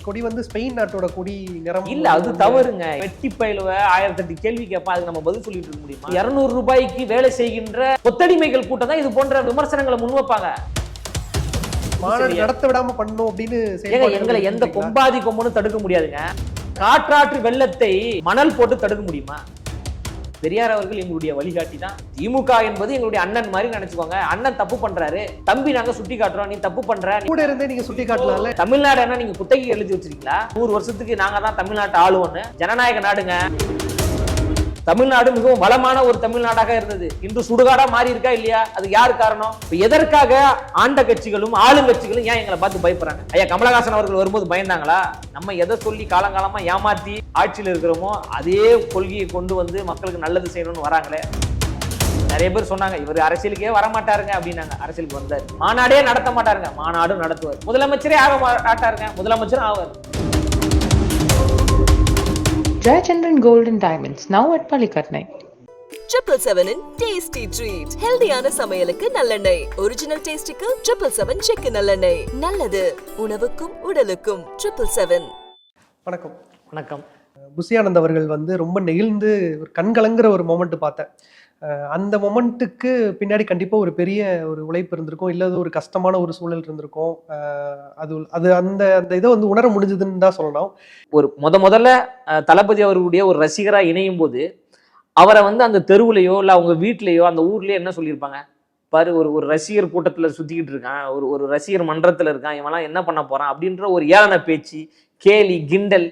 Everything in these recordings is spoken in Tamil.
கொடி வந்து ஸ்பெயின் நாட்டோட கொடி நிறம் இல்ல, அது தவறுங்க. வெட்டி பயிலுவ 1008 கேள்வி கேட்பா, அதுக்கு நம்ம பதில் சொல்லிட்டு இருக்க முடியுமா? 200 ரூபாய்க்கு வேலை செய்கின்ற கொத்தடிமைகள் கூட்டம் தான் இது போன்ற விமர்சனங்களை முன்வைப்பாங்க. மாநாடு நடத்த விடாம பண்ணணும் அப்படின்னு எங்களை எந்த கொம்பாதி கொம்பனும் தடுக்க முடியாதுங்க. காற்றாற்று வெள்ளத்தை மணல் போட்டு தடுக்க முடியுமா? பெரியார் அவர்கள் எங்களுடைய வழிகாட்டி தான். திமுக என்பது எங்களுடைய அண்ணன் மாதிரி நினைச்சுக்கோங்க. அண்ணன் தப்பு பண்றாரு, தம்பி நாங்க சுட்டி காட்டுறோம், நீ தப்பு பண்ற, கூட இருந்தே நீங்க சுட்டி காட்டலாம்ல. தமிழ்நாடு என்ன நீங்க குத்தகை எழுதி வச்சிருக்கீங்களா? 100 வருஷத்துக்கு நாங்க தான் தமிழ்நாட்டை ஆளுவோன்னு. ஜனநாயக நாடுங்க தமிழ்நாடு. மிகவும் வளமான ஒரு தமிழ்நாடாக இருந்தது. இன்று சுடுகாடா மாறி இருக்கா இல்லையா? அது யாரு காரணம்? எதற்காக ஆண்ட கட்சிகளும் ஆளுங்கட்சிகளும் ஏன் எங்களை பார்த்து பயப்படுறாங்க? ஐயா கமலஹாசன் அவர்கள் வரும்போது பயந்தாங்களா? நம்ம எதை சொல்லி காலங்காலமா ஏமாத்தி ஆட்சியில் இருக்கிறோமோ அதே கொள்கையை கொண்டு வந்து மக்களுக்கு நல்லது செய்யணும்னு வராங்களே. நிறைய பேர் சொன்னாங்க இவர் அரசியலுக்கே வரமாட்டாருங்க அப்படின்னாங்க. அரசியலுக்கு வந்தார். மாநாடே நடத்த மாட்டாருங்க, மாநாடு நடத்துவார். முதலமைச்சரே ஆக மாட்டாருங்க, முதலமைச்சரும் ஆவார். Jayachandran Gold and Diamonds, now at Palikatnai. 777 in Tasty Treat. ஹெல்தியான சமையலுக்கு நல்லெண்ணெய். ஒரிஜினல் டேஸ்டிக்கு 777 செக்கு நல்லெண்ணெய். நல்லது உணவுக்கும் உடலுக்கும். 777. வணக்கம். வணக்கம். புசி ஆனந்த் அவர்கள் வந்து ரொம்ப நெகிழ்ந்து ஒரு கண்கலங்குற ஒரு மொமெண்ட் பார்த்தேன். அந்த மொமெண்ட்டுக்கு பின்னாடி கண்டிப்பாக ஒரு பெரிய ஒரு உழைப்பு இருந்திருக்கும், இல்லை ஒரு கஷ்டமான ஒரு சூழல் இருந்திருக்கும். அது அந்த அந்த இதை வந்து உணர முடிஞ்சதுன்னு தான் சொல்லணும். ஒரு முதல்ல தளபதி அவர்களுடைய ஒரு ரசிகராக இணையும் போது அவரை வந்து அந்த தெருவுலையோ இல்லை அவங்க வீட்லேயோ அந்த ஊர்லேயோ என்ன சொல்லியிருப்பாங்க பாரு, ஒரு ரசிகர் கூட்டத்தில் சுற்றிக்கிட்டு இருக்கான், ஒரு ரசிகர் மன்றத்தில் இருக்கான், இவெல்லாம் என்ன பண்ண போகிறான் அப்படின்ற ஒரு ஏளன பேச்சு, கேலி, கிண்டல்,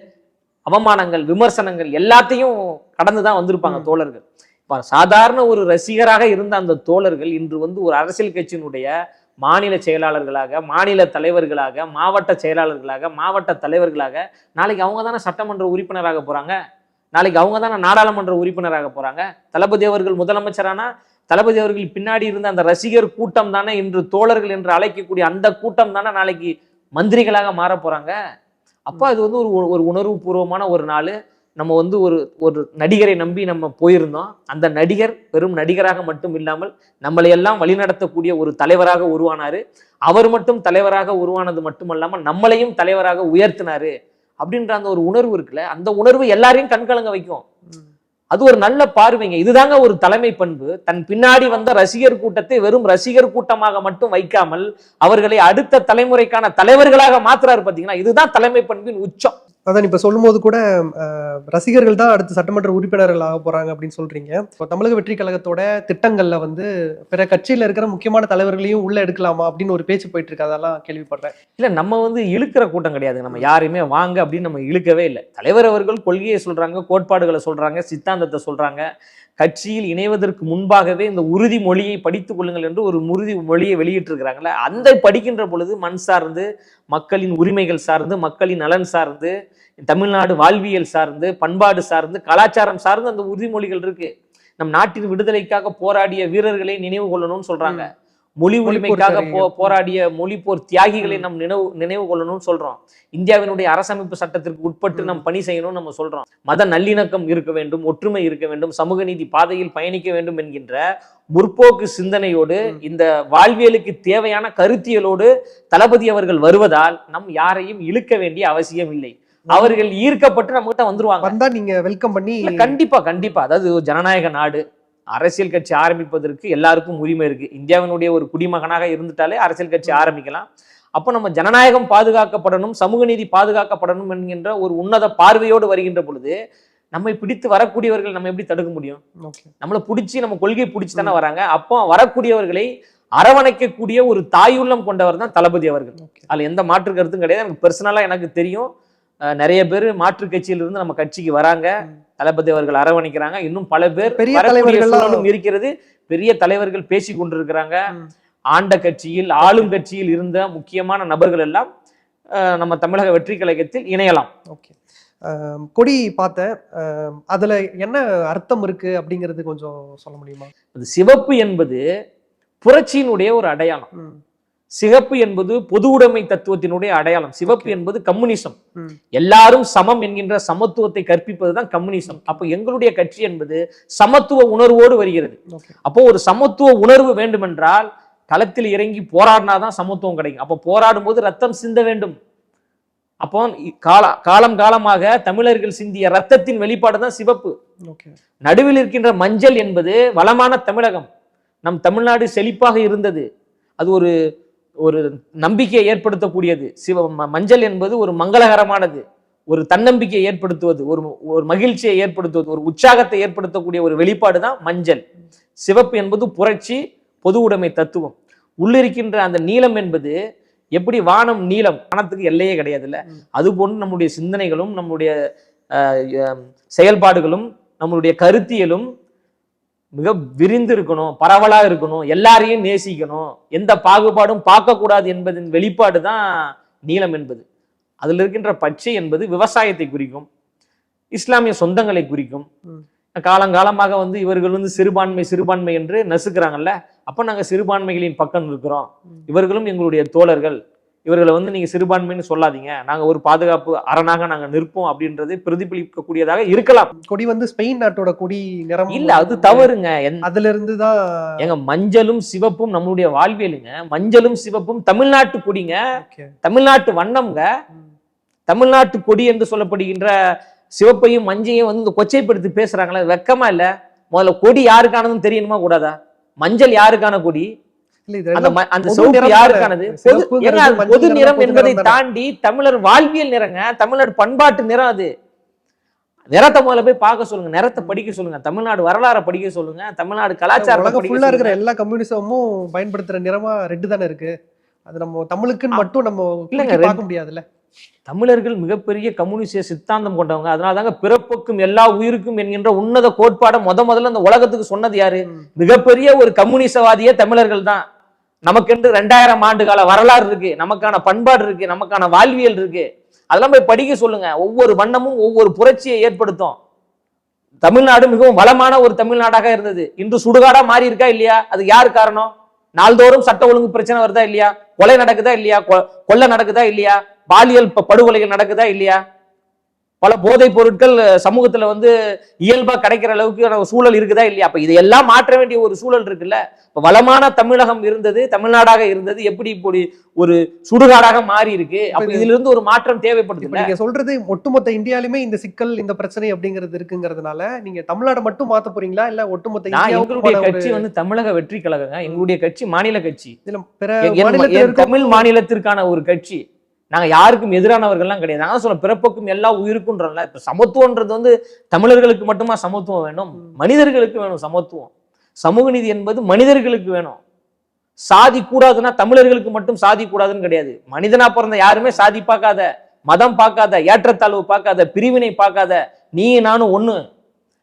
அவமானங்கள், விமர்சனங்கள் எல்லாத்தையும் கடந்து தான் வந்திருப்பாங்க தோழர்கள். சாதாரண ஒரு ரசிகராக இருந்த அந்த தோழர்கள் இன்று வந்து ஒரு அரசியல் கட்சியினுடைய மாநில செயலாளர்களாக, மாநில தலைவர்களாக, மாவட்ட செயலாளர்களாக, மாவட்ட தலைவர்களாக, நாளைக்கு அவங்க தானே சட்டமன்ற உறுப்பினராக போறாங்க, நாளைக்கு அவங்க தானே நாடாளுமன்ற உறுப்பினராக போறாங்க. தளபதி அவர்கள் முதலமைச்சரானா தளபதி அவர்கள் பின்னாடி இருந்த அந்த ரசிகர் கூட்டம் தானே இன்று தோழர்கள் என்று அழைக்கக்கூடிய அந்த கூட்டம் தானே நாளைக்கு மந்திரிகளாக மாற போறாங்க. அப்போ அது வந்து ஒரு உணர்வு பூர்வமான ஒரு நாள். நம்ம வந்து ஒரு நடிகரை நம்பி நம்ம போயிருந்தோம். அந்த நடிகர் வெறும் நடிகராக மட்டும் இல்லாமல் நம்மளை எல்லாம் வழிநடத்தக்கூடிய ஒரு தலைவராக உருவானாரு. அவர் மட்டும் தலைவராக உருவானது மட்டுமல்லாமல் நம்மளையும் தலைவராக உயர்த்தினாரு அப்படின்ற அந்த ஒரு உணர்வு இருக்குல்ல, அந்த உணர்வு எல்லாரையும் கண்கலங்க வைக்கும். அது ஒரு நல்ல பார்வைங்க. இதுதாங்க ஒரு தலைமை பண்பு. தன் பின்னாடி வந்த ரசிகர் கூட்டத்தை வெறும் ரசிகர் கூட்டமாக மட்டும் வைக்காமல் அவர்களை அடுத்த தலைமுறைக்கான தலைவர்களாக மாத்துறாரு. பாத்தீங்கன்னா இதுதான் தலைமை பண்பின் உச்சம். அதான் இப்ப சொல்லும் போது கூட ரசிகர்கள் தான் அடுத்து சட்டமன்ற உறுப்பினர்கள் ஆக போறாங்க அப்படின்னு சொல்றீங்க. இப்போ தமிழக வெற்றி கழகத்தோட திட்டங்கள்ல வந்து பிற கட்சியில இருக்கிற முக்கியமான தலைவர்களையும் உள்ள எடுக்கலாமா அப்படின்னு ஒரு பேச்சு போயிட்டு இருக்கு, அதெல்லாம் கேள்விப்படுறேன். இல்ல, நம்ம வந்து இழுக்கிற கூட்டம் கிடையாது. நம்ம யாரையுமே வாங்க அப்படின்னு நம்ம இழுக்கவே இல்லை. தலைவர் அவர்கள் கொள்கையை சொல்றாங்க, கோட்பாடுகளை சொல்றாங்க, சித்தாந்தத்தை சொல்றாங்க. கட்சியில் இணைவதற்கு முன்பாகவே இந்த உறுதிமொழியை படித்துக் கொள்ளுங்கள் என்று ஒரு உறுதிமொழியை வெளியிட்டு இருக்கிறாங்களே, அந்த படிக்கின்ற பொழுது மண் சார்ந்து, மக்களின் உரிமைகள் சார்ந்து, மக்களின் நலன் சார்ந்து, தமிழ்நாடு வாழ்வியல் சார்ந்து, பண்பாடு சார்ந்து, கலாச்சாரம் சார்ந்து அந்த உறுதிமொழிகள் இருக்கு. நம் நாட்டின் விடுதலைக்காக போராடிய வீரர்களை நினைவு கொள்ளணும்னு சொல்றாங்க. மொழி உரிமைக்காக போராடிய மொழி போர் தியாகிகளை நம் நினைவு கொள்ளணும்னு சொல்றோம். இந்தியாவினுடைய அரசமைப்பு சட்டத்திற்கு உட்பட்டு நம் பணி செய்யணும்னு நம்ம சொல்றோம். மத நல்லிணக்கம் இருக்க வேண்டும், ஒற்றுமை இருக்க வேண்டும், சமூக நீதி பாதையில் பயணிக்க வேண்டும் என்கின்ற முற்போக்கு சிந்தனையோடு, இந்த வாழ்வியலுக்கு தேவையான கருத்தியலோடு தளபதி அவர்கள் வருவதால் நம் யாரையும் இழுக்க வேண்டிய அவசியம் இல்லை. அவர்கள் ஈர்க்கப்பட்டு நம்ம கிட்ட வந்துருவாங்க. நீங்க வெல்கம் பண்ணி கண்டிப்பா கண்டிப்பா. அதாவது ஜனநாயக நாடு, அரசியல் கட்சி ஆரம்பிப்பதற்கு எல்லாருக்கும் உரிமை இருக்கு. இந்தியாவினுடைய ஒரு குடிமகனாக இருந்துட்டாலே அரசியல் கட்சி ஆரம்பிக்கலாம். அப்போ நம்ம ஜனநாயகம் பாதுகாக்கப்படணும், சமூக நீதி பாதுகாக்கப்படணும் என்கின்ற ஒரு உன்னத பார்வையோடு வருகின்ற பொழுது நம்மை பிடித்து வரக்கூடியவர்கள் நம்ம எப்படி தடுக்க முடியும்? நம்மளை பிடிச்சி, நம்ம கொள்கையை பிடிச்சி தானே வராங்க. அப்போ வரக்கூடியவர்களை அரவணைக்கக்கூடிய ஒரு தாயுள்ளம் கொண்டவர் தான் தளபதி அவர்கள். அதுல எந்த மாற்று கருத்தும் கிடையாது. எனக்கு பர்சனலா எனக்கு தெரியும், நிறைய பேர் மாற்று கட்சியிலிருந்து நம்ம கட்சிக்கு வராங்க, தளபதி அவர்கள் அரவணைக்கிறாங்க. இன்னும் பல பேர் இருக்கிறது, பெரிய தலைவர்கள் பேசி கொண்டிருக்கிறாங்க. ஆண்ட கட்சியில், ஆளும் கட்சியில் இருந்த முக்கியமான நபர்கள் எல்லாம் நம்ம தமிழக வெற்றி கழகத்தில் இணையலாம். கொடி பார்த்தேன், அதுல என்ன அர்த்தம் இருக்கு அப்படிங்கிறது கொஞ்சம் சொல்ல முடியுமா? அது சிவப்பு என்பது புரட்சியினுடைய ஒரு அடையாளம். சிகப்பு என்பது பொது உடைமை தத்துவத்தினுடைய அடையாளம். சிவப்பு என்பது கம்யூனிசம். எல்லாரும் சமம் என்கின்ற சமத்துவத்தை கற்பிப்பதுதான் கம்யூனிசம். அப்போ எங்களுடைய கட்சி என்பது சமத்துவ உணர்வோடு வருகிறது. அப்போ ஒரு சமத்துவ உணர்வு வேண்டுமென்றால் களத்தில் இறங்கி போராடினாதான் சமத்துவம் கிடைக்கும். அப்போ போராடும் போது ரத்தம் சிந்த வேண்டும். அப்போ காலம் காலமாக தமிழர்கள் சிந்திய ரத்தத்தின் வெளிப்பாடு தான் சிவப்பு. நடுவில் இருக்கின்ற மஞ்சள் என்பது வளமான தமிழகம். நம் தமிழ்நாடு செழிப்பாக இருந்தது. அது ஒரு ஒரு நம்பிக்கையை ஏற்படுத்தக்கூடியது. மஞ்சள் என்பது ஒரு மங்களகரமானது, ஒரு தன்னம்பிக்கையை ஏற்படுத்துவது, ஒரு மகிழ்ச்சியை ஏற்படுத்துவது, ஒரு உற்சாகத்தை ஏற்படுத்தக்கூடிய ஒரு வெளிப்பாடு தான் மஞ்சள். சிவப்பு என்பது புரட்சி, பொது உடைமை தத்துவம். உள்ளிருக்கின்ற அந்த நீலம் என்பது எப்படி வானம் நீலம், வானத்துக்கு எல்லையே கிடையாதுல்ல, அது போன்று நம்முடைய சிந்தனைகளும் நம்முடைய செயல்பாடுகளும் நம்மளுடைய கருத்தியலும் மிக விரிந்து இருக்கணும், பரவலா இருக்கணும், எல்லாரையும் நேசிக்கணும், எந்த பாகுபாடும் பார்க்கக்கூடாது என்பதின் வெளிப்பாடு தான் நீலம் என்பது. அதுல இருக்கின்ற பச்சை என்பது விவசாயத்தை குறிக்கும், இஸ்லாமிய சொந்தங்களை குறிக்கும். காலங்காலமாக இவர்கள் சிறுபான்மை என்று நசுக்கிறாங்கல்ல, அப்ப நாங்க சிறுபான்மைகளின் பக்கம் இருக்கிறோம், இவர்களும் எங்களுடைய தோழர்கள், இவர்களை நீங்க சிறுபான்மைன்னு சொல்லாதீங்க, நாங்க ஒரு பாதுகாப்பு அரணாக நாங்க நிற்போம் அப்படின்றது பிரதிபலிக்கக்கூடியதாக இருக்கலாம். கொடி ஸ்பெயின் நாட்டோட கொடி நிறம் இல்ல, அது தவறுங்க. அதுல இருந்துதான் எங்க மஞ்சளும் சிவப்பும் நம்மளுடைய வாழ்வியலுங்க. மஞ்சளும் சிவப்பும் தமிழ்நாட்டு கொடிங்க, தமிழ்நாட்டு வண்ணம்ங்க. தமிழ்நாட்டு கொடி என்று சொல்லப்படுகின்ற சிவப்பையும் மஞ்சையும் இந்த கொச்சைப்படுத்தி பேசுறாங்களா? வெக்கமா இல்ல? முதல்ல கொடி யாருக்கானதுன்னு தெரியணுமா கூடாதா? மஞ்சள் யாருக்கான கொடி? அந்த சிவப்பு யாருக்கானது? பொது நிறம் என்பதை தாண்டி தமிழர் வாழ்வியல் நிறங்க, தமிழ்நாடு பண்பாட்டு நிறம். அது நிறத்தை முதல்ல போய் பார்க்க சொல்லுங்க, நிறத்தை படிக்க சொல்லுங்க, தமிழ்நாடு வரலாறை படிக்க சொல்லுங்க, தமிழ்நாடு கலாச்சாரம் இருக்கிற எல்லா கம்யூனிசமும் பயன்படுத்துற நிறமா ரெட் தானே இருக்கு. அது நம்ம தமிழுக்குன்னு மட்டும் நம்ம பார்க்க முடியாதுல்ல. தமிழர்கள் மிகப்பெரிய கம்யூனிஸ்ட சித்தாந்தம் கொண்டவங்க. அதனாலதாங்க பிறப்புக்கும் எல்லா உயிருக்கும் என்கின்ற உன்னத கோட்பாடை முதல்ல அந்த உலகத்துக்கு சொன்னது யாரு? மிகப்பெரிய ஒரு கம்யூனிசவாதியே தமிழர்கள் தான். நமக்கென்று 2000 ஆண்டு கால வரலாறு இருக்கு, நமக்கான பண்பாடு இருக்கு, நமக்கான வாழ்வியல் இருக்கு. அதெல்லாம் போய் படிக்க சொல்லுங்க. ஒவ்வொரு வண்ணமும் ஒவ்வொரு புரட்சியை ஏற்படுத்தும். தமிழ்நாடு மிகவும் வளமான ஒரு தமிழ்நாடாக இருந்தது, இன்று சுடுகாடா மாறி இருக்கா இல்லையா? அது யாரு காரணம்? நாள்தோறும் சட்ட ஒழுங்கு பிரச்சனை வருதா இல்லையா? கொலை நடக்குதா இல்லையா? கொள்ளை நடக்குதா இல்லையா? பாலியல் படுகொலைகள் நடக்குதா இல்லையா? பல போதைப் பொருட்கள் சமூகத்துல இயல்பா கிடைக்கிற அளவுக்கு சூழல் இருக்குதா இல்லையா? அப்ப இதையெல்லாம் மாற்ற வேண்டிய ஒரு சூழல் இருக்குல்ல. இப்ப வளமான தமிழகம் இருந்தது, தமிழ்நாடாக இருந்தது, எப்படி இப்படி ஒரு சுடுகாடாக மாறி இருக்கு? அப்ப இதுல இருந்து ஒரு மாற்றம் தேவைப்படுது. நீங்க சொல்றது ஒட்டுமொத்த இந்தியாலுமே இந்த சிக்கல், இந்த பிரச்சனை அப்படிங்கிறது இருக்குங்கிறதுனால நீங்க தமிழ்நாடு மட்டும் மாத்த போறீங்களா இல்ல ஒட்டுமொத்த எங்களுடைய கட்சி தமிழக வெற்றி கழகங்க. எங்களுடைய கட்சி மாநில கட்சி, பிற தமிழ் மாநிலத்திற்கான ஒரு கட்சி. நாங்க யாருக்கும் எதிரானவர்கள்லாம் கிடையாது. நாங்க சொல்ல பிறப்புக்கும் எல்லா உயிருக்கும்ன்றோம்ல. இப்ப சமத்துவம்ன்றது தமிழர்களுக்கு மட்டுமா சமத்துவம் வேணும்? மனிதர்களுக்கு வேணும் சமத்துவம். சமூக நீதி என்பது மனிதர்களுக்கு வேணும். சாதி கூடாதுன்னா தமிழர்களுக்கு மட்டும் சாதி கூடாதுன்னு கிடையாது. மனிதனா பிறந்த யாருமே சாதி பார்க்காத, மதம் பார்க்காத, ஏற்றத்தாழ்வு பார்க்காத, பிரிவினை பார்க்காத, நீ நானும் ஒண்ணு,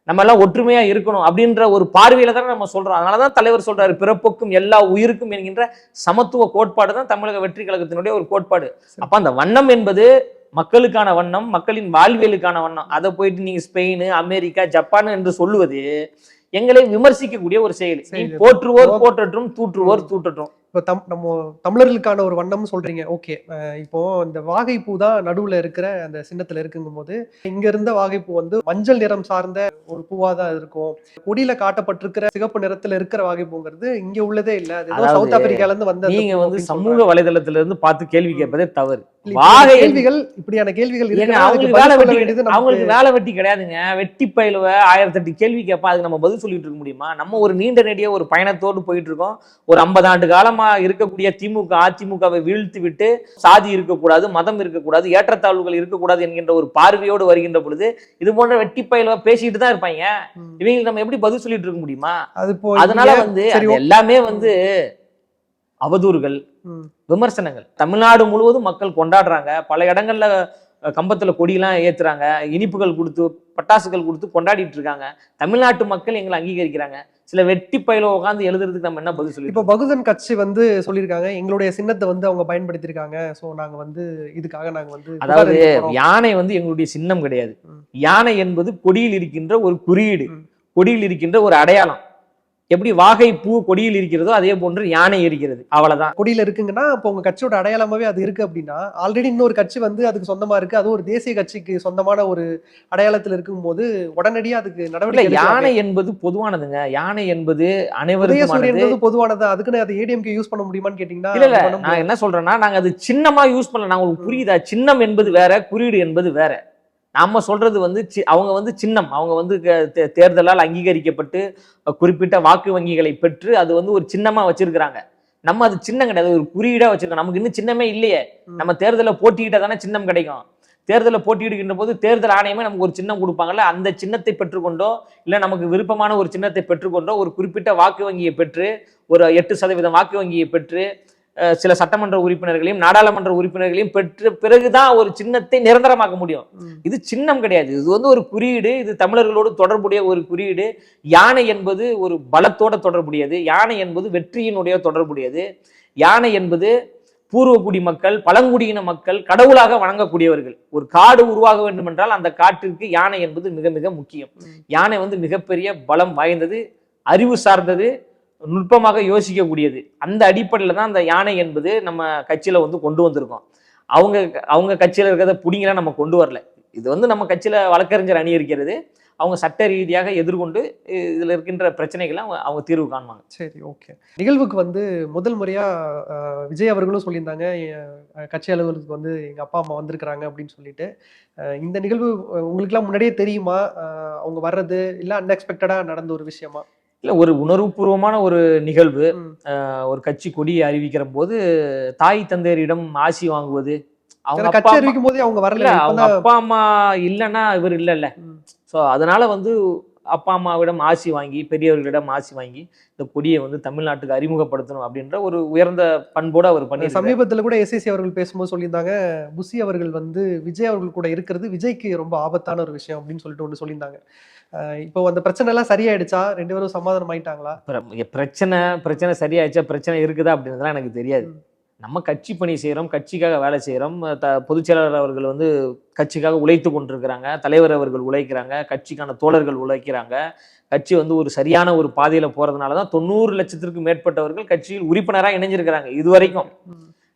நம்ம எல்லாம் ஒற்றுமையா இருக்கணும் அப்படின்ற ஒரு பார்வையில தானே நம்ம சொல்றோம். அதனாலதான் தலைவர் சொல்றாரு பிறப்புக்கும் எல்லா உயிருக்கும் என்கின்ற சமத்துவ கோட்பாடு தான் தமிழக வெற்றி கழகத்தினுடைய ஒரு கோட்பாடு. அப்ப அந்த வண்ணம் என்பது மக்களுக்கான வண்ணம், மக்களின் வாழ்வியலுக்கான வண்ணம். அதை போயிட்டு நீங்க ஸ்பெயின், அமெரிக்கா, ஜப்பான் என்று சொல்லுவது எங்களை விமர்சிக்கக்கூடிய ஒரு செயல். போற்றுவோர் போற்றட்டும், தூற்றுவோர் தூற்றட்டும். இப்போ நம்ம தமிழர்களுக்கான ஒரு வண்ணம் சொல்றீங்க, ஓகே. இப்போ இந்த வாகைப்பூ தான் நடுவுல இருக்கிற அந்த சின்னத்துல இருக்குங்கும் போது இங்க இருந்த வாகைப்பூ மஞ்சள் நிறம் சார்ந்த ஒரு பூவா தான் இருக்கும். கொடியில காட்டப்பட்டிருக்கிற சிகப்பு நிறத்துல இருக்கிற வாகைப்பூங்கிறது இங்க உள்ளதே இல்ல. அது சவுத் ஆப்பிரிக்கால இருந்து வந்த. நீங்க சமூக வலைதளத்துல இருந்து பார்த்து கேள்வி கேட்பதே தவறு. கேள்விகள், இப்படியான கேள்விகள் அவங்களுக்கு வேலை வெட்டி கிடையாதுங்க. வெட்டி பயிலுவ 1008 கேள்வி கேட்பா, அதுக்கு நம்ம பதில் சொல்லிட்டு இருக்க முடியுமா? நம்ம ஒரு நீண்ட நெடிய ஒரு பயணத்தோடு போயிட்டு இருக்கோம். ஒரு 50 ஆண்டு காலமா இருக்கக்கூடிய திமுக அதிமுகவை வீழ்த்தி விட்டு சாதி இருக்கக்கூடாது, மதம் இருக்கக்கூடாது, ஏற்றத்தாழ்வுகள் இருக்கக்கூடாது என்கின்ற ஒரு பார்வையோடு வருகின்ற பொழுது இது போன்ற வெட்டி பயிலுவ பேசிட்டு தான் இருப்பாங்க. இவங்களுக்கு நம்ம எப்படி பதில் சொல்லிட்டு இருக்க முடியுமா? அதனால எல்லாமே அவதூறுகள், விமர்சனங்கள். தமிழ்நாடு முழுவதும் மக்கள் கொண்டாடுறாங்க. பல இடங்கள்ல கம்பத்துல கொடியெல்லாம் ஏத்துறாங்க, இனிப்புகள் கொடுத்து, பட்டாசுகள் கொடுத்து கொண்டாடிட்டு இருக்காங்க. தமிழ்நாட்டு மக்கள் எங்களை அங்கீகரிக்கிறாங்க. சில வெட்டி பயில உட்காந்து எழுதுறதுக்கு நம்ம என்ன பதில் சொல்லி? இப்போ பகுஜன் கட்சி சொல்லியிருக்காங்க, எங்களுடைய சின்னத்தை அவங்க பயன்படுத்திருக்காங்க. சோ நாங்க இதுக்காக நாங்க அதாவது யானை எங்களுடைய சின்னம் கிடையாது. யானை என்பது கொடியில் இருக்கின்ற ஒரு குறியீடு, கொடியில் இருக்கின்ற ஒரு அடையாளம். எப்படி வாகை பூ கொடியில் இருக்கிறதோ அதே போன்று யானை இருக்கிறது, அவ்வளவுதான். கொடியில இருக்குங்கன்னா அப்போ உங்க கட்சியோட அடையாளமாவே அது இருக்கு அப்படின்னா, ஆல்ரெடி இன்னொரு கட்சி வந்து அதுக்கு சொந்தமா இருக்கு, அது ஒரு தேசிய கட்சிக்கு சொந்தமான ஒரு அடையாளத்துல இருக்கும்போது உடனடியா அதுக்கு இல்ல, நடவடிக்கை யானை என்பது பொதுவானதுங்க. யானை என்பது உதயசூரியன் அனைவருக்கும் பொதுவானது. அதுக்குன்னு அது ஏடிஎம்கே யூஸ் பண்ண முடியுமான்னு கேட்டீங்கன்னா இல்ல அது பண்ண நான் முடியாது. என்ன சொல்றேன்னா, நாங்க அது சின்னமா யூஸ் பண்ணல. நாங்க உங்களுக்கு புரியுதா? சின்னம் என்பது வேற, குறியீடு என்பது வேற. நாம சொல்றது வந்து அவங்க வந்து சின்னம், அவங்க வந்து தேர்தலால் அங்கீகரிக்கப்பட்டு குறிப்பிட்ட வாக்கு வங்கிகளை பெற்று அது வந்து ஒரு சின்னமா வச்சிருக்கிறாங்க. நம்ம அது சின்னம் கிடையாது, ஒரு குறியீடா வச்சிருக்கோம். நமக்கு இன்னும் சின்னமே இல்லையே. நம்ம தேர்தலில் போட்டிக்கிட்டா தானே சின்னம் கிடைக்கும். தேர்தலில் போட்டியிடுகின்ற போது தேர்தல் ஆணையமே நமக்கு ஒரு சின்னம் கொடுப்பாங்கல்ல, அந்த சின்னத்தை பெற்றுக்கொண்டோ இல்லை நமக்கு விருப்பமான ஒரு சின்னத்தை பெற்றுக்கொண்டோ ஒரு குறிப்பிட்ட வாக்கு வங்கியை பெற்று ஒரு 8% வாக்கு வங்கியை பெற்று சில சட்டமன்ற உறுப்பினர்களையும் நாடாளுமன்ற உறுப்பினர்களையும் பெற்று பிறகுதான் ஒரு சின்னத்தை நிரந்தரமாக்க முடியும். இது சின்னம் கிடையாது, இது வந்து ஒரு குறியீடு. இது தமிழர்களோடு தொடர்புடைய ஒரு குறியீடு. யானை என்பது ஒரு பலத்தோட தொடர்புடையது. யானை என்பது வெற்றியினுடைய தொடர்புடையது. யானை என்பது பூர்வகுடி மக்கள், பழங்குடியின மக்கள் கடவுளாக வணங்கக்கூடியவர்கள். ஒரு காடு உருவாக வேண்டும் என்றால் அந்த காட்டிற்கு யானை என்பது மிக மிக முக்கியம். யானை வந்து மிகப்பெரிய பலம் வாய்ந்தது, அறிவு சார்ந்தது, நுட்பமாக யோசிக்கக்கூடியது. அந்த அடிப்படையில் தான் அந்த யானை என்பது நம்ம கட்சியில வந்து கொண்டு வந்திருக்கோம். அவங்க கட்சியில இருக்கிறத புடிங்கலாம் நம்ம கொண்டு வரல. இது வந்து நம்ம கட்சியில வழக்கறிஞர் அணி இருக்கிறது. அவங்க சட்ட ரீதியாக எதிர்கொண்டு இதுல இருக்கின்ற பிரச்சனைகளை அவங்க தீர்வு காணுவாங்க. சரி, ஓகே. நிகழ்வுக்கு வந்து முதல் முறையா விஜய் அவர்களும் சொல்லியிருந்தாங்க, கட்சி அலுவலகத்துக்கு வந்து எங்க அப்பா அம்மா வந்திருக்கிறாங்க அப்படின்னு சொல்லிட்டு. இந்த நிகழ்வு உங்களுக்குலாம் முன்னாடியே தெரியுமா? அவங்க வர்றது இல்ல அன்எக்ஸ்பெக்டடா நடந்த ஒரு விஷயமா? இல்ல, ஒரு உணர்வுபூர்வமான ஒரு நிகழ்வு. ஒரு கட்சி கொடியை அறிவிக்கிற போது தாய் தந்தையரிடம் ஆசி வாங்குவது. அவங்க கட்சி அறிவிக்கும் போதே அவங்க வரல. அவங்க அப்பா அம்மா இல்லைன்னா இவர் இல்லைல்ல. ஸோ அதனால வந்து அப்பா அம்மாவிடம் ஆசி வாங்கி, பெரியவர்களிடம் ஆசி வாங்கி இந்த கொடியை வந்து தமிழ்நாட்டுக்கு அறிமுகப்படுத்தணும் அப்படின்ற ஒரு உயர்ந்த பண்போடு அவர் பண்ணி. சமீபத்தில் கூட எஸ்எஸ்சி அவர்கள் பேசும்போது சொல்லியிருந்தாங்க, புசி அவர்கள் வந்து விஜய் அவர்கள் கூட இருக்கிறது விஜய்க்கு ரொம்ப ஆபத்தான ஒரு விஷயம் அப்படின்னு சொல்லிட்டு ஒன்று சொல்லியிருந்தாங்க. இப்போ அந்த பிரச்சனை எல்லாம் சரியாயிடுச்சா? 2 பேரும் சமாதானம் ஆயிட்டாங்களா? பிரச்சனை சரியாயிடுச்சா, பிரச்சனை இருக்குதா அப்படின்றதுலாம் எனக்கு தெரியாது. நம்ம கட்சி பணி செய்கிறோம், கட்சிக்காக வேலை செய்கிறோம். பொதுச் செயலாளர் அவர்கள் வந்து கட்சிக்காக உழைத்து கொண்டிருக்கிறாங்க, தலைவர் அவர்கள் உழைக்கிறாங்க, கட்சிக்கான தோழர்கள் உழைக்கிறாங்க. கட்சி வந்து ஒரு சரியான ஒரு பாதையில் போகிறதுனால தான் 90 லட்சத்திற்கும் மேற்பட்டவர்கள் கட்சியில் உறுப்பினராக இணைஞ்சிருக்கிறாங்க. இதுவரைக்கும்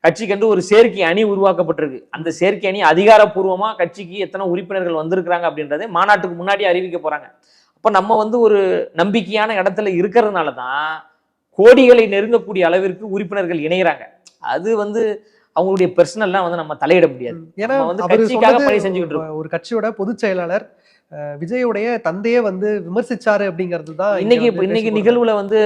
கட்சிக்கு ஒரு சேர்க்கை அணி உருவாக்கப்பட்டிருக்கு. அந்த சேர்க்கை அணி அதிகாரப்பூர்வமா கட்சிக்கு எத்தனை உறுப்பினர்கள் வந்திருக்கிறாங்க அப்படின்றதை மாநாட்டுக்கு முன்னாடி அறிவிக்க போறாங்க. அப்ப நம்ம வந்து ஒரு நம்பிக்கையான இடத்துல இருக்கிறதுனால தான் கோடிகளை நெருங்கக்கூடிய அளவிற்கு உறுப்பினர்கள் இணைகிறாங்க. அது வந்து அவங்களுடைய பெர்சனல்லாம் வந்து நம்ம தலையிட முடியாது. ஏன்னா வந்து கட்சிக்காக பணி செஞ்சுக்கிட்டு இருக்கோம். ஒரு கட்சியோட பொதுச் செயலாளர் விஜயோடைய தந்தையே வந்து விமர்சிச்சாரு அப்படிங்கிறது தான் இன்னைக்கு நிகழ்வுல வந்து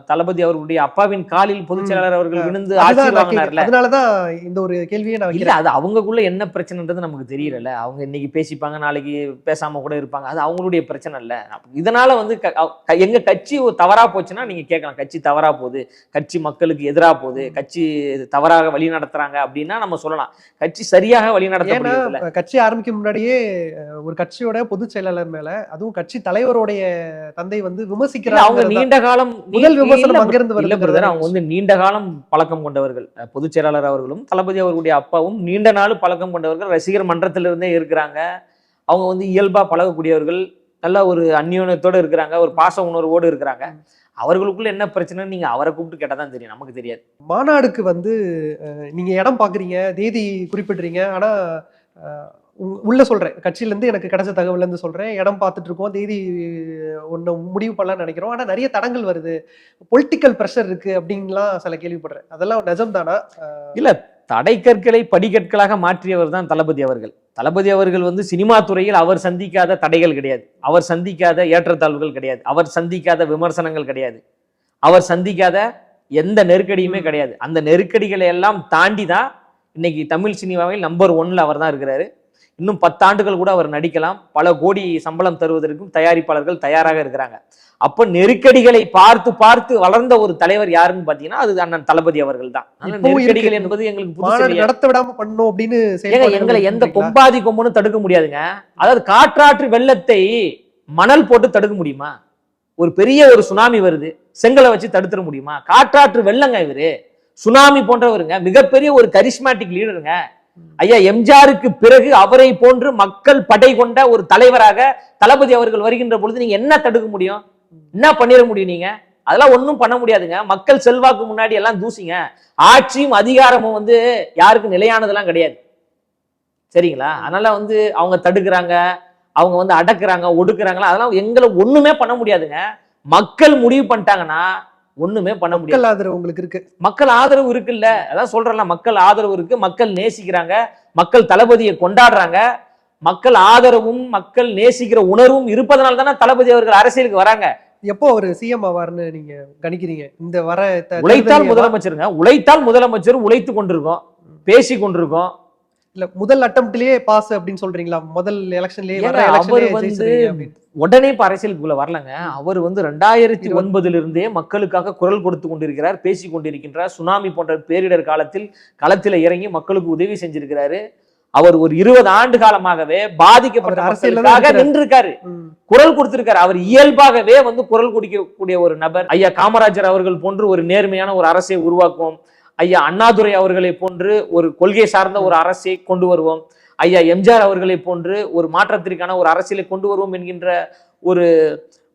தளபதி அவர்களுடைய அப்பாவின் காலில் பொதுச் செயலாளர் அவர்கள் விழுந்து ஆசி வாங்கினார்ல. அதனாலதான் இந்த ஒரு கேள்வியே நான் இல்ல, அது அவங்களுக்குள்ள என்ன பிரச்சனைன்றது நமக்கு தெரியல. அவங்க இன்னைக்கு பேசிப்பாங்க, நாளைக்கு பேசாம கூட இருப்பாங்க. அது அவங்களுடைய பிரச்சனை இல்ல. இதனால வந்து எங்க கட்சி தவறா போச்சுன்னா நீங்க கேட்கலாம், கட்சி தவறா போகுது, கட்சி மக்களுக்கு எதிராக போகுது, கட்சி தவறாக வழி நடத்துறாங்க அப்படின்னா நம்ம சொல்லலாம். கட்சி சரியாக வழி நடத்த கட்சி ஆரம்பிக்கும் முன்னாடியே ஒரு கட்சியோட பொதுச் செயலாளர் மேல, அதுவும் கட்சி தலைவருடைய தந்தை வந்து விமர்சிக்கிறாங்க. அவங்க நீண்ட காலம் முதல் விமர்சனம் அங்கிருந்து இல்ல பிரதர், அவங்க வந்து நீண்ட காலம் பழக்கம் கொண்டவர்கள். பொதுச் செயலாளர் அவர்களும் தளபதி அவர்களுடைய அப்பாவும் நீண்ட நாள் பழக்கம் கொண்டவர்கள். ரசிகர் மன்றத்திலிருந்தே இருக்கிறாங்க. அவங்க வந்து இயல்பா பழகக்கூடியவர்கள், நல்ல ஒரு அந்யோன்யத்தோடு இருக்கிறாங்க, ஒரு பாச உணர்வோடு இருக்கிறாங்க. அவர்களுக்குள்ள என்ன பிரச்சனைன்னு நீங்க அவரை கூப்பிட்டு கேட்டாதான் தெரியும், நமக்கு தெரியாது. மாநாடுக்கு வந்து நீங்க இடம் பாக்குறீங்க, தேதி குறிப்பிடுறீங்க. ஆனா உள்ள சொல்றேன், கட்சியில இருந்து எனக்கு கிடைச்ச தகவல்ல இருந்து சொல்றேன், இடம் பார்த்துட்டு இருக்கோம், தேதி ஒண்ணு முடிவு பண்ணலாம்னு நினைக்கிறோம். ஆனா நிறைய தடங்கள் வருது, பொலிட்டிக்கல் பிரஷர் இருக்கு அப்படின்லாம் சில கேள்விப்படுறேன். அதெல்லாம் நிஜம் தானா? இல்ல, தடை கற்களை படிக்கற்களாக மாற்றியவர் தான் தளபதி அவர்கள். தளபதி அவர்கள் வந்து சினிமா துறையில் அவர் சந்திக்காத தடைகள் கிடையாது, அவர் சந்திக்காத ஏற்றத்தாழ்வுகள் கிடையாது, அவர் சந்திக்காத விமர்சனங்கள் கிடையாது, அவர் சந்திக்காத எந்த நெருக்கடியுமே கிடையாது. அந்த நெருக்கடிகளை எல்லாம் தாண்டி தான் இன்னைக்கு தமிழ் சினிமாவில் நம்பர் 1ல அவர் தான் இருக்கிறாரு. இன்னும் 10 ஆண்டுகள் கூட அவர் நடிக்கலாம். பல கோடி சம்பளம் தருவதற்கும் தயாரிப்பாளர்கள் தயாராக இருக்கிறாங்க. அப்ப நெருக்கடிகளை பார்த்து பார்த்து வளர்ந்த ஒரு தலைவர் யாருன்னு பாத்தீங்கன்னா அது அண்ணன் தளபதி அவர்கள் தான். நெருக்கடிகள் என்பது எங்களுக்கு நடத்த விடாம பண்ணணும் அப்படின்னு எங்களை எந்த கொம்பாதி கொம்புன்னு தடுக்க முடியாதுங்க. அதாவது காற்றாற்று வெள்ளத்தை மணல் போட்டு தடுக்க முடியுமா? ஒரு பெரிய ஒரு சுனாமி வருது, செங்கலை வச்சு தடுத்துட முடியுமா? காற்றாற்று வெள்ளங்க இவரு, சுனாமி போன்றவருங்க, மிகப்பெரிய ஒரு கரிஸ்மேட்டிக் லீடருங்க. ஐயா எம்ஜிஆருக்கு பிறகு அவரை போன்று மக்கள் படை கொண்ட ஒரு தலைவராக தளபதி அவர்கள் வருகின்ற பொழுது நீங்க என்ன தடுக்க முடியும்? என்ன பண்ணிட முடியும் நீங்க? அதெல்லாம் ஒண்ணும் பண்ண முடியாதுங்க. மக்கள் செல்வாக்கு முன்னாடி எல்லாம் தூசிங்க. ஆட்சியும் அதிகாரமும் வந்து யாருக்கு நிலையானதெல்லாம் கிடையாது, சரிங்களா? அதனால வந்து அவங்க தடுக்கிறாங்க, அவங்க வந்து அடக்குறாங்க, ஒடுக்குறாங்களா, அதெல்லாம் எங்களை ஒண்ணுமே பண்ண முடியாதுங்க. மக்கள் முடிவு பண்ணிட்டாங்கன்னா ஒண்ணுமே பண்ண முடியாது. மக்கள் ஆதரவு உங்களுக்கு இருக்கு. மக்கள் ஆதரவு இருக்குல்ல, அதான் சொல்றேன்ல, மக்கள் ஆதரவு இருக்கு, மக்கள் நேசிக்கிறாங்க, மக்கள் தளபதியை கொண்டாடுறாங்க. மக்கள் ஆதரவும் மக்கள் நேசிக்கிற உணர்வும் இருப்பதனால தானே தளபதி அவர்கள் அரசியலுக்கு வராங்க. எப்போ ஒரு சிஎம் ஆவார்னு நீங்க கணிக்கிறீங்க? இந்த வர உழைத்தால் முதலமைச்சருங்க, உழைத்தால் முதலமைச்சர் உழைத்து கொண்டிருக்கோம், பேசி கொண்டிருக்கோம். இல்ல முதல் அட்டம்ப்ட்லயே பாஸ் அப்படின்னு சொல்றீங்களா? முதல் எலெக்ஷன்லயே அவர் வந்து உடனே இப்ப அரசியலுக்குள்ள வரலங்க. அவர் வந்து 2009 இருந்தே மக்களுக்காக குரல் கொடுத்து கொண்டிருக்கிறார், பேசி கொண்டிருக்கின்றார். சுனாமி போன்ற பேரிடர் காலத்தில் களத்துல இறங்கி மக்களுக்கு உதவி செஞ்சிருக்கிறாரு. அவர் ஒரு 20 ஆண்டு காலமாகவே பாதிக்கப்பட்ட அரசியலுக்காக நின்றுருக்காரு, குரல் கொடுத்திருக்காரு. அவர் இயல்பாகவே வந்து குரல் கொடுக்கக்கூடிய ஒரு நபர். ஐயா காமராஜர் அவர்கள் போன்று ஒரு நேர்மையான ஒரு அரசை உருவாக்குவோம், ஐயா அண்ணாதுரை அவர்களை போன்று ஒரு கொள்கை சார்ந்த ஒரு அரசை கொண்டு வருவோம், ஐயா எம்ஜிஆர் அவர்களை போன்று ஒரு மாற்றத்திற்கான ஒரு அரசியலை கொண்டு வருவோம் என்கின்ற ஒரு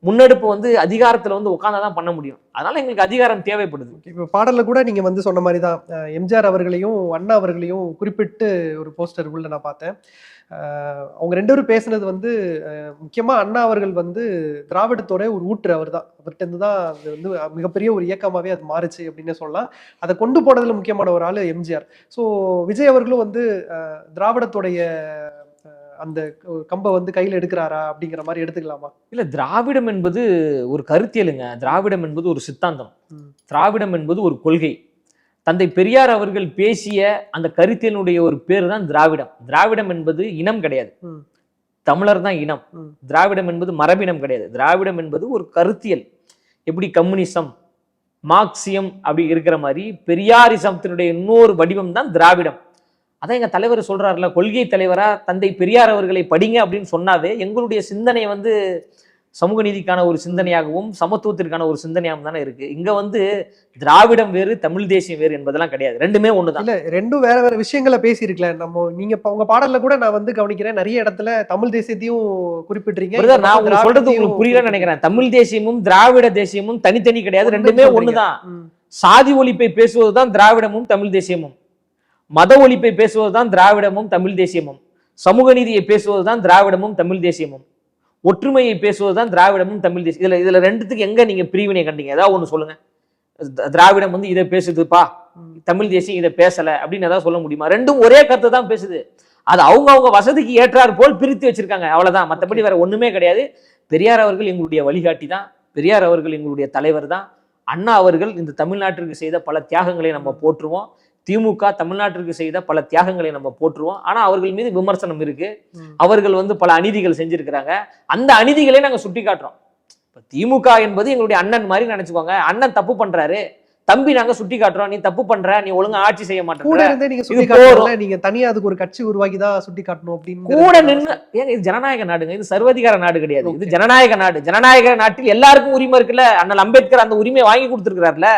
முன்னெடுப்பு வந்து அதிகாரத்துல வந்து உட்கார்ந்தாதான் பண்ண முடியும். அதனால எங்களுக்கு அதிகாரம் தேவைப்படுது. இப்ப பாடல்ல கூட நீங்க வந்து சொன்ன மாதிரிதான் எம்ஜிஆர் அவர்களையும் அண்ணா அவர்களையும் குறிப்பிட்டு ஒரு போஸ்டர் உள்ள நான் பார்த்தேன். அவங்க 2 பேரும் பேசுனது வந்து முக்கியமா அண்ணா அவர்கள் வந்து திராவிடத்தோட ஒரு ஊற்று அவர் தான், அவர்கிட்ட இருந்து தான் அது வந்து மிகப்பெரிய ஒரு இயக்கமாவே அது மாறுச்சு அப்படின்னு சொல்லலாம். அதை கொண்டு போனதுல முக்கியமான ஒரு ஆளு எம்ஜிஆர். ஸோ விஜய் அவர்களும் வந்து திராவிடத்துடைய அந்த கம்பை வந்து கையில் எடுக்கிறாரா அப்படிங்கிற மாதிரி எடுத்துக்கலாமா? இல்ல, திராவிடம் என்பது ஒரு கருத்தியலுங்க, திராவிடம் என்பது ஒரு சித்தாந்தம், திராவிடம் என்பது ஒரு கொள்கை. தந்தை பெரியார் அவர்கள் பேசிய அந்த கருத்தியலுடைய ஒரு பேர் தான் திராவிடம். திராவிடம் என்பது இனம் கிடையாது, தமிழர் தான் இனம். திராவிடம் என்பது மரபினம் கிடையாது. திராவிடம் என்பது ஒரு கருத்தியல். எப்படி கம்யூனிசம், மார்க்சியம் அப்படி இருக்கிற மாதிரி பெரியாரிசத்தினுடைய இன்னொரு வடிவம் தான் திராவிடம். அதான் எங்க தலைவர் சொல்றாருல, கொள்கை தலைவரா தந்தை பெரியார் அவர்களை படிங்க அப்படின்னு சொன்னாவே எங்களுடைய சிந்தனை வந்து சமூக நீதிக்கான ஒரு சிந்தனையாகவும் சமத்துவத்திற்கான ஒரு சிந்தனையாகவும் தானே இருக்கு. இங்க வந்து திராவிடம் வேறு தமிழ் தேசியம் வேறு என்பதெல்லாம் கிடையாது, ரெண்டுமே ஒண்ணுதான். இல்ல, ரெண்டும் வேற வேற விஷயங்களை பேசியிருக்கல நம்ம. நீங்க உங்க பாடல்ல கூட நான் வந்து கவனிக்கிறேன், நிறைய இடத்துல தமிழ் தேசியத்தையும் குறிப்பிடுறீங்க. நான் உங்களுக்கு சொல்றது உங்களுக்கு புரியலன்னு நினைக்கிறேன். தமிழ் தேசியமும் திராவிட தேசியமும் தனித்தனி கிடையாது, ரெண்டுமே ஒண்ணுதான். சாதி ஒழிப்பை பேசுவதுதான் திராவிடமும் தமிழ் தேசியமும், மத ஒழிப்பை பேசுவதுதான் திராவிடமும் தமிழ் தேசியமும், சமூக நீதியை பேசுவதுதான் திராவிடமும் தமிழ் தேசியமும், ஒற்றுமையை பேசுவதுதான் திராவிடமும் தமிழ் தேசியம். இதுல ரெண்டுத்துக்கு எங்க நீங்க பிரிவினை கண்டீங்க? ஏதாவது ஒண்ணு சொல்லுங்க. திராவிடம் வந்து இதை பேசுதுப்பா, தமிழ் தேசியம் இதை பேசல அப்படின்னு ஏதாவது சொல்ல முடியுமா? ரெண்டும் ஒரே கருத்தை தான் பேசுது. அது அவங்க வசதிக்கு ஏற்றார் போல் பிரித்து வச்சிருக்காங்க, அவ்வளவுதான். மற்றபடி வேற ஒண்ணுமே கிடையாது. பெரியார் அவர்கள் எங்களுடைய வழிகாட்டி தான், பெரியார் அவர்கள் எங்களுடைய தலைவர் தான். அண்ணா அவர்கள் இந்த தமிழ்நாட்டிற்கு செய்த பல தியாகங்களை நம்ம போற்றுவோம். திமுக தமிழ்நாட்டிற்கு செய்த பல தியாகங்களை நம்ம போற்றுவோம். ஆனா அவர்கள் மீது விமர்சனம் இருக்கு. அவர்கள் வந்து பல அநீதிகள் செஞ்சிருக்கிறாங்க. அந்த அநீதிகளை நாங்க சுட்டி காட்டுறோம். திமுக என்பது எங்களுடைய அண்ணன் மாதிரி நினைச்சுக்கோங்க. அண்ணன் தப்பு பண்றாரு, தம்பி நாங்க சுட்டி காட்டுறோம், நீ தப்பு பண்ற, நீ ஒழுங்கா ஆட்சி செய்ய மாட்டேன். நீங்க தனியா அதுக்கு ஒரு கட்சி உருவாக்கி தான் சுட்டி காட்டணும் அப்படின்னு கூட நின்று. ஏங்க, இது ஜனநாயக நாடுங்க, இது சர்வாதிகார நாடு கிடையாது, இது ஜனநாயக நாடு. ஜனநாயக நாட்டில் எல்லாருக்கும் உரிமை இருக்குல்ல. அண்ணல் அம்பேத்கர் அந்த உரிமையை வாங்கி கொடுத்திருக்கிறார்ல.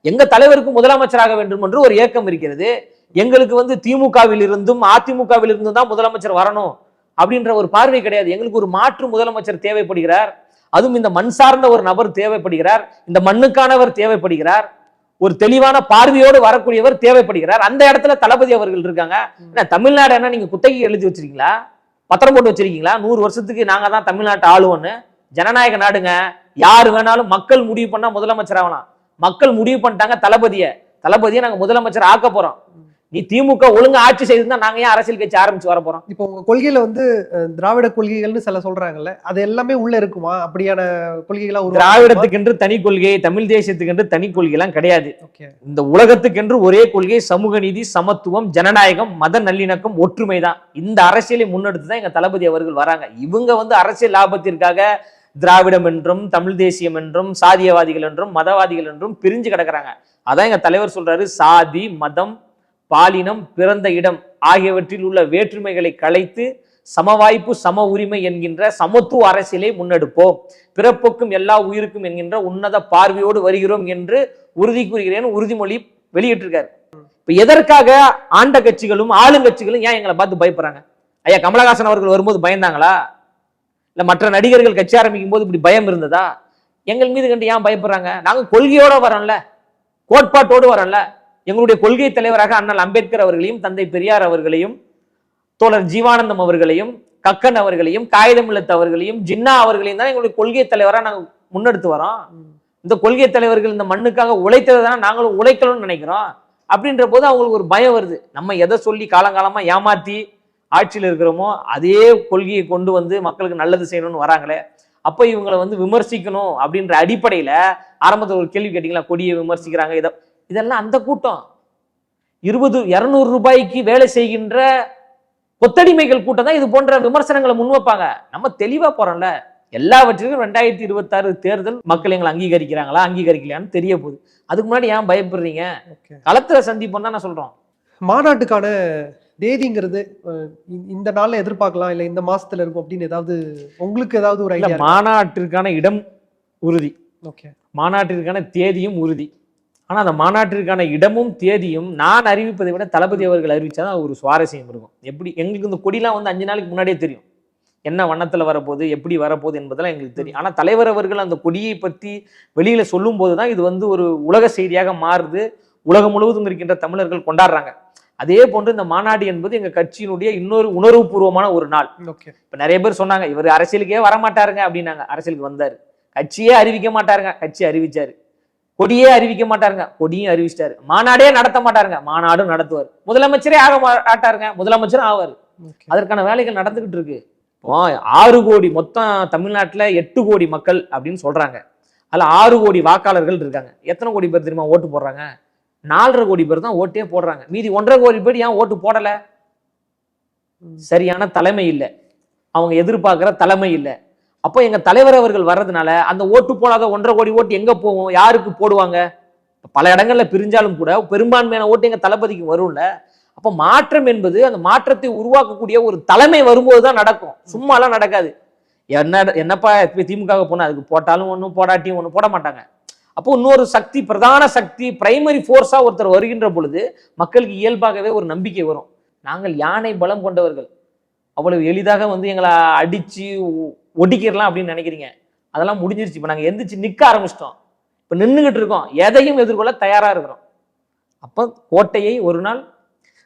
எங்க தலைவருக்கு முதலமைச்சராக வேண்டும் என்று ஒரு ஏக்கம் இருக்கிறது. எங்களுக்கு வந்து திமுகவில் இருந்தும் அதிமுகவில் இருந்தும் தான் முதலமைச்சர் வரணும் அப்படின்ற ஒரு பார்வை கிடையாது. எங்களுக்கு ஒரு மாற்று முதலமைச்சர் தேவைப்படுகிறார். அதுவும் இந்த மண் சார்ந்த ஒரு நபர் தேவைப்படுகிறார். இந்த மண்ணுக்கானவர் தேவைப்படுகிறார். ஒரு தெளிவான பார்வையோடு வரக்கூடியவர் தேவைப்படுகிறார். அந்த இடத்துல தளபதி அவர்கள் இருக்காங்க. தமிழ்நாடு என்ன நீங்க குத்தகை எழுதி வச்சிருக்கீங்களா, பத்திரம் போட்டு வச்சிருக்கீங்களா? 100 வருஷத்துக்கு நாங்க தான் தமிழ்நாட்டை ஆளுவோன்னு. ஜனநாயக நாடுங்க, யாரு வேணாலும் மக்கள் முடிவு பண்ணா முதலமைச்சர் ஆகலாம். மக்கள் முடிவு பண்ணிட்டாங்க தளபதியை நாங்க முதலமைச்சர் ஆக்க போறோம். நீ திமுக ஒழுங்கா ஆட்சி செய்திருந்தா நாங்க ஏன் அரசியல் கட்சி ஆரம்பிச்சு வர போறோம்? இப்போ உங்க கொள்கையில வந்து திராவிட கொள்கைகள்னு சில சொல்றாங்கல்ல, அது எல்லாமே உள்ள இருக்குமா? அப்படியான கொள்கைகளா? திராவிடத்துக்கென்று தனி கொள்கை, தமிழ் தேசியத்துக்கென்று தனி கொள்கை எல்லாம் கிடையாது. இந்த உலகத்துக்கென்று ஒரே கொள்கை சமூக நீதி, சமத்துவம், ஜனநாயகம், மத நல்லிணக்கம், ஒற்றுமை தான். இந்த அரசியலை முன்னெடுத்து தான் எங்க தளபதி அவர்கள் வராங்க. இவங்க வந்து அரசியல் லாபத்திற்காக திராவிடம் என்றும் தமிழ் தேசியம் என்றும் சாதியவாதிகள் என்றும் மதவாதிகள் என்றும் பிரிஞ்சு கிடக்குறாங்க. அதான் எங்க தலைவர் சொல்றாரு, சாதி, மதம், பாலினம், பிறந்த இடம் ஆகியவற்றில் உள்ள வேற்றுமைகளை களைத்து சமவாய்ப்பு, சம உரிமை என்கின்ற சமத்துவ அரசியலை முன்னெடுப்போம், பிறப்புக்கும் எல்லா உயிருக்கும் என்கின்ற உன்னத பார்வையோடு வருகிறோம் என்று உறுதி கூறுகிறேன் உறுதிமொழி வெளியிட்டிருக்காரு. இப்ப எதற்காக ஆண்ட கட்சிகளும் ஆளுங்கட்சிகளும் ஏன் எங்களை பார்த்து பயப்படுறாங்க? ஐயா கமலஹாசன் அவர்கள் வரும்போது பயந்தாங்களா? இல்ல மற்ற நடிகர்கள் கட்சி ஆரம்பிக்கும் போது இப்படி பயம் இருந்ததா? எங்கள் மீது கண்டு ஏன் பயப்படுறாங்க? நாங்க கொள்கையோட வரோம்ல, கோட்பாட்டோடு வரோம்ல. எங்களுடைய கொள்கை தலைவராக அண்ணல் அம்பேத்கர் அவர்களையும் தந்தை பெரியார் அவர்களையும் தோழர் ஜீவானந்தம் அவர்களையும் கக்கன் அவர்களையும் காகிதமில்லத் அவர்களையும் ஜின்னா அவர்களையும் தான் எங்களுடைய கொள்கை தலைவராக நாங்கள் முன்னெடுத்து வரோம். இந்த கொள்கை தலைவர்கள் இந்த மண்ணுக்காக உழைத்ததை தானே நாங்களும் உழைக்கணும்னு நினைக்கிறோம். அப்படின்ற போது அவங்களுக்கு ஒரு பயம் வருது. நம்ம எதை சொல்லி காலங்காலமா ஏமாத்தி ஆட்சியில் இருக்கிறோமோ அதே கொள்கையை கொண்டு வந்து மக்களுக்கு நல்லது செய்யணும்னு வராங்களே, அப்ப இவங்களை வந்து விமர்சிக்கணும் அப்படின்ற அடிப்படையில ஆரம்பத்தில் ஒரு கேள்வி கேட்டீங்களா, கொடியை விமர்சிக்கிறாங்க. இதெல்லாம் அந்த கூட்டம் 200 ரூபாய்க்கு வேலை செய்கின்ற கொத்தடிமைகள் கூட்டம் தான் இது போன்ற விமர்சனங்களை முன்வைப்பாங்க. நம்ம தெளிவா போறோம்ல, எல்லாவற்றிலும் 2026 தேர்தல் மக்கள் எங்களை அங்கீகரிக்கிறாங்களா அங்கீகரிக்கலையான்னு தெரிய போகுது. அதுக்கு முன்னாடி ஏன் பயப்படுறீங்க? களத்துல சந்திப்போம் தான் நான் சொல்றோம். மாநாட்டுக்கான தேதிங்கிறது இந்த நாள்ல எதிர்பார்க்கலாம் இல்ல இந்த மாசத்துல இருக்கும் அப்படின்னு ஏதாவது உங்களுக்கு ஏதாவது ஒரு ஐடியா? மாநாட்டிற்கான இடம் உறுதி, ஓகே, மாநாட்டிற்கான தேதியும் உறுதி. ஆனா அந்த மாநாட்டிற்கான இடமும் தேதியும் நான் அறிவிப்பதை விட தளபதி அவர்கள் அறிவிச்சாதான் ஒரு சுவாரஸ்யம் இருக்கும். எப்படி எங்களுக்கு இந்த கொடிலாம் வந்து 5 நாளைக்கு முன்னாடியே தெரியும், என்ன வண்ணத்துல வரப்போகுது எப்படி வரப்போகுது என்பதெல்லாம் எங்களுக்கு தெரியும். ஆனா தலைவர் அவர்கள் அந்த கொடியை பற்றி வெளியில சொல்லும் போதுதான் இது வந்து ஒரு உலக செய்தியாக மாறுது, உலகம் முழுவதும் இருக்கின்ற தமிழர்கள் கொண்டாடுறாங்க. அதே போன்று இந்த மாநாடு என்பது எங்க கட்சியினுடைய இன்னொரு உணர்வுபூர்வமான ஒரு நாள். இப்ப நிறைய பேர் சொன்னாங்க இவர் அரசியலுக்கே வரமாட்டாருங்க அப்படின்னாங்க. அரசியலுக்கு வந்தாரு. கட்சியே அறிவிக்க மாட்டாருங்க, கட்சி அறிவிச்சாரு. கொடியே அறிவிக்க மாட்டாருங்க, கொடியும் அறிவிச்சிட்டாரு. மாநாடே நடத்த மாட்டாருங்க, மாநாடும் நடத்துவார். முதலமைச்சரே ஆக மாட்டாருங்க, முதலமைச்சரும் ஆவார். அதற்கான வேலைகள் நடந்துகிட்டு இருக்கு. 6 கோடி மொத்தம் தமிழ்நாட்டுல 8 கோடி மக்கள் அப்படின்னு சொல்றாங்க. அதுல 6 கோடி வாக்காளர்கள் இருக்காங்க. எத்தனை கோடி பேர் தெரியுமா ஓட்டு போடுறாங்க? 4.5 கோடி பேர் தான் ஓட்டே போடுறாங்க. மீதி 1.5 கோடி பேர் ஏன் ஓட்டு போடல? சரியான தலைமை இல்லை, அவங்க எதிர்பார்க்கிற தலைமை இல்லை. அப்போ எங்க தலைவர் அவர்கள் வர்றதுனால அந்த ஓட்டு போடாத 1.5 கோடி ஓட்டு எங்க போகும், யாருக்கு போடுவாங்க? பல இடங்கள்ல பிரிஞ்சாலும் கூட பெரும்பான்மையான ஓட்டு எங்க தளபதிக்கு வரும்ல. அப்ப மாற்றம் என்பது அந்த மாற்றத்தை உருவாக்கக்கூடிய ஒரு தலைமை வரும்போதுதான் நடக்கும், சும்மாலாம் நடக்காது. என்னப்பா திமுக போனா அதுக்கு போட்டாலும் ஒன்றும் போடாட்டியும் ஒன்றும் போட மாட்டாங்க. அப்போ இன்னொரு சக்தி, பிரதான சக்தி, பிரைமரி போர்ஸா ஒருத்தர் வருகின்ற பொழுது மக்களுக்கு இயல்பாகவே ஒரு நம்பிக்கை வரும். நாங்கள் யானை பலம் கொண்டவர்கள், அவ்வளவு எளிதாக வந்து எங்களை அடிச்சு ஒடிக்கிடலாம் அப்படின்னு நினைக்கிறீங்க. அதெல்லாம் முடிஞ்சிருச்சு. இப்ப நாங்க எந்திரிச்சு நிக்க ஆரம்பிச்சிட்டோம். இப்ப நின்றுகிட்டு இருக்கோம், எதையும் எதிர்கொள்ள தயாரா இருக்கிறோம். அப்ப கோட்டையை ஒரு நாள்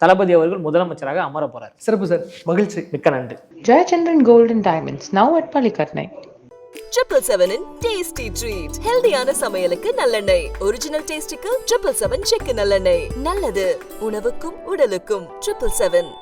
தளபதி அவர்கள் முதலமைச்சராக அமர போறார். சிறப்பு சார், மகிழ்ச்சி, மிக்க நன்றி. Jayachandran Gold and Diamonds, now at Palikatnai. 777 tasty treat. ஹெல்தியான சமையலுக்கு நல்லெண்ணெய். ஒரிஜினல் டேஸ்டிக்கு 777 செக்கு நல்லெண்ணெய். நல்லது உணவுக்கும் உடலுக்கும். 777